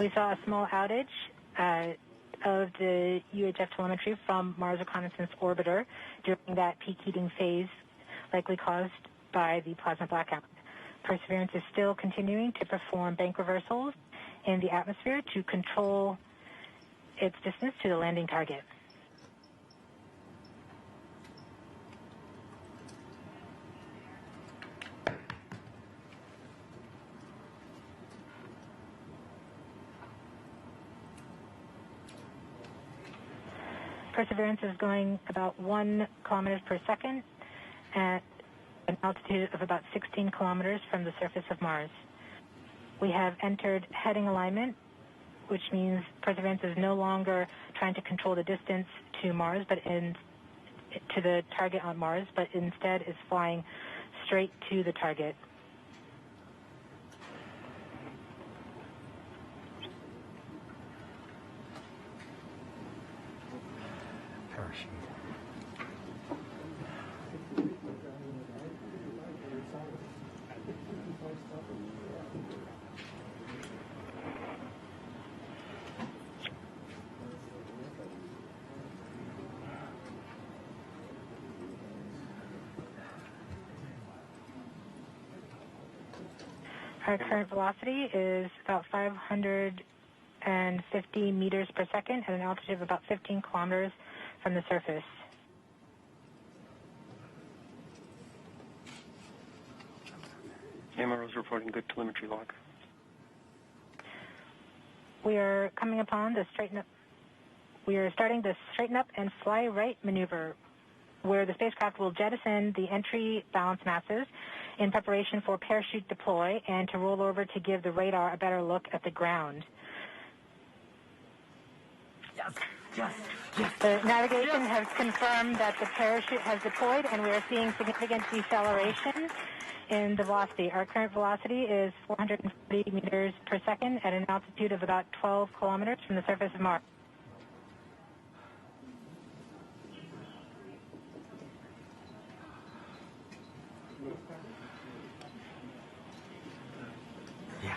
We saw a small outage of the UHF telemetry from Mars Reconnaissance Orbiter during that peak heating phase, likely caused by the plasma blackout. Perseverance is still continuing to perform bank reversals in the atmosphere to control its distance to the landing target. Perseverance is going about 1 kilometers per second at an altitude of about 16 kilometers from the surface of Mars. We have entered heading alignment, which means Perseverance is no longer trying to control the distance to Mars, to the target on Mars, but instead is flying straight to the target. Parachute. Our current velocity is about 550 meters per second at an altitude of about 15 kilometers from the surface. MRO's reporting good telemetry log. We are coming upon the straighten up. We are starting the straighten up and fly right maneuver, where the spacecraft will jettison the entry balance masses in preparation for parachute deploy and to roll over to give the radar a better look at the ground. The navigation has confirmed that the parachute has deployed, and we are seeing significant deceleration in the velocity. Our current velocity is 440 meters per second at an altitude of about 12 kilometers from the surface of Mars.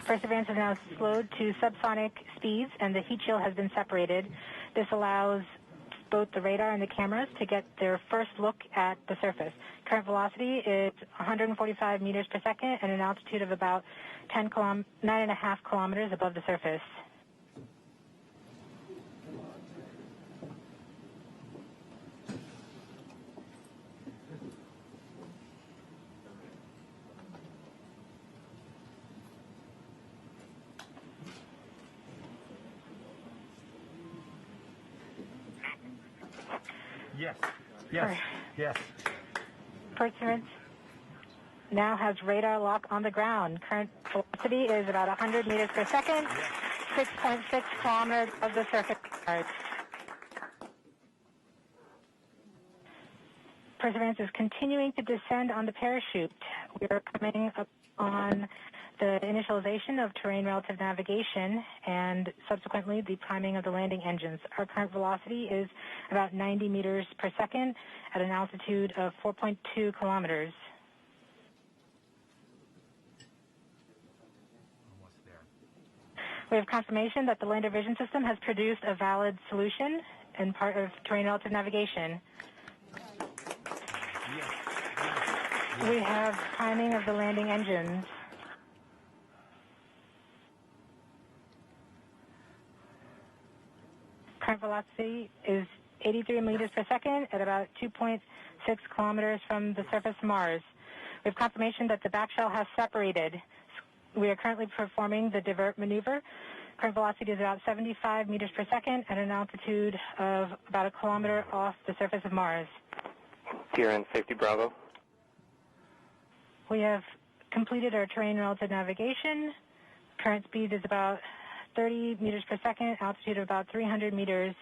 Perseverance is now slowed to subsonic speeds, and the heat shield has been separated. This allows both the radar and the cameras to get their first look at the surface. Current velocity is 145 meters per second at an altitude of about 9.5 kilometers above the surface. Yes. Perseverance now has radar lock on the ground. Current velocity is about 100 meters per second, 6.6 kilometers above the surface of Mars. Perseverance is continuing to descend on the parachute. We are coming up on the initialization of terrain relative navigation and subsequently the priming of the landing engines. Our current velocity is about 90 meters per second at an altitude of 4.2 kilometers. Almost there. We have confirmation that the lander vision system has produced a valid solution and part of terrain relative navigation. We have priming of the landing engines. Current velocity is 83 meters per second at about 2.6 kilometers from the surface of Mars. We have confirmation that the back shell has separated. We are currently performing the divert maneuver. Current velocity is about 75 meters per second at an altitude of about a kilometer off the surface of Mars. Here in Safety Bravo. We have completed our terrain relative navigation. Current speed is about 30 meters per second, altitude of about 300 meters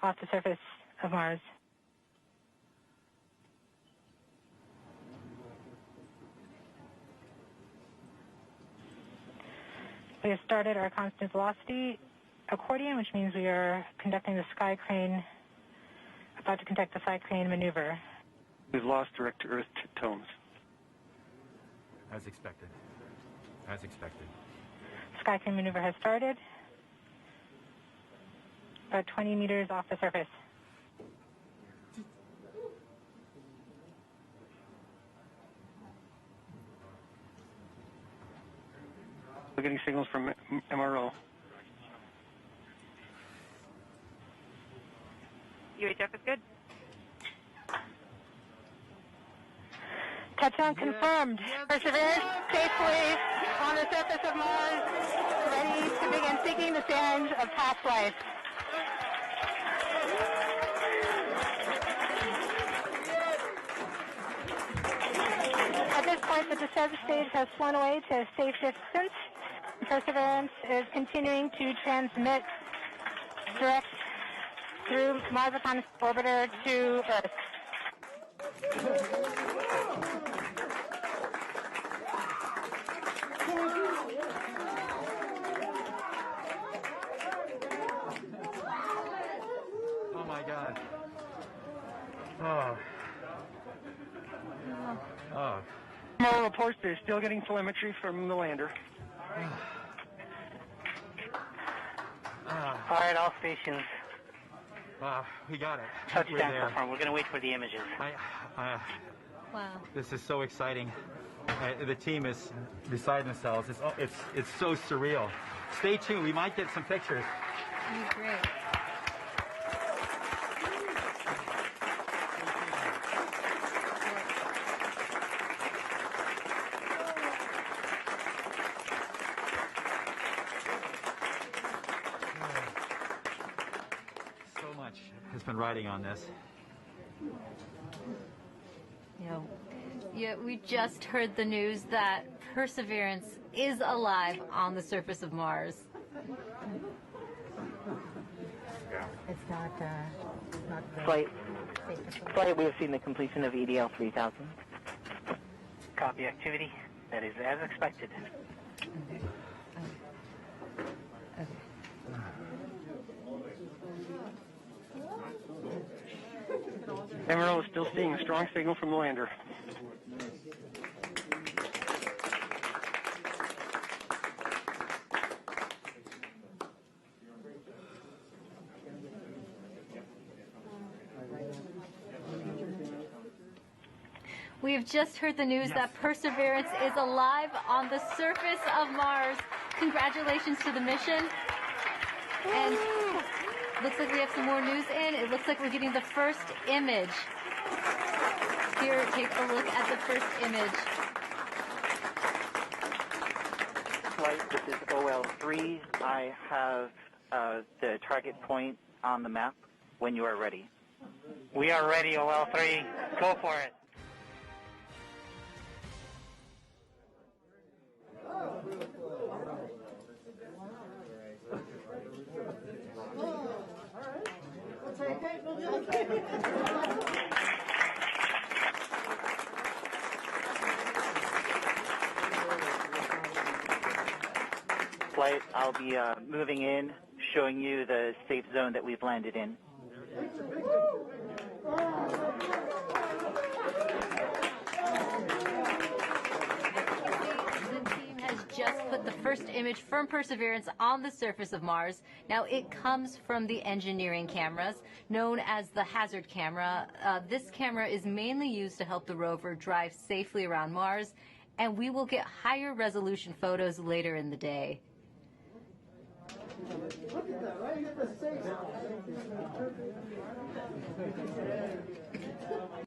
off the surface of Mars. We have started our constant velocity accordion, which means we are conducting the sky crane, about to conduct the sky crane maneuver. We've lost direct to Earth tones. As expected. Sky crane maneuver has started. about 20 meters off the surface. We're getting signals from MRO. UHF is good. Touchdown confirmed. Perseverance safely on the surface of Mars, ready to begin seeking the sands of past life. At this point, the descent stage has flown away to a safe distance. Perseverance is continuing to transmit direct through Mars Reconnaissance Orbiter to Earth. Oh my God. Oh. Oh. MRO reports they're still getting telemetry from the lander. All right, all stations. We got it. Touchdown confirmed. We're going to wait for the images. Wow. This is so exciting. The team is beside themselves. It's so surreal. Stay tuned. We might get some pictures. That'd be great. So much has been riding on this. Yeah, we just heard the news that Perseverance is alive on the surface of Mars. It's not Flight, we have seen the completion of EDL 3000. Copy activity. That is as expected. MRO is still seeing a strong signal from the lander. We have just heard the news that Perseverance is alive on the surface of Mars. Congratulations to the mission. And looks like we have some more news in. It looks like we're getting the first image. Here, take a look at the first image. Flight, this is OL3. I have the target point on the map when you are ready. We are ready, OL3. Go for it. Flight, I'll be moving in, showing you the safe zone that we've landed in. Just put the first image from Perseverance on the surface of Mars. Now, it comes from the engineering cameras, known as the hazard camera. This camera is mainly used to help the rover drive safely around Mars, and we will get higher resolution photos later in the day. Look at that, right? You get the safe.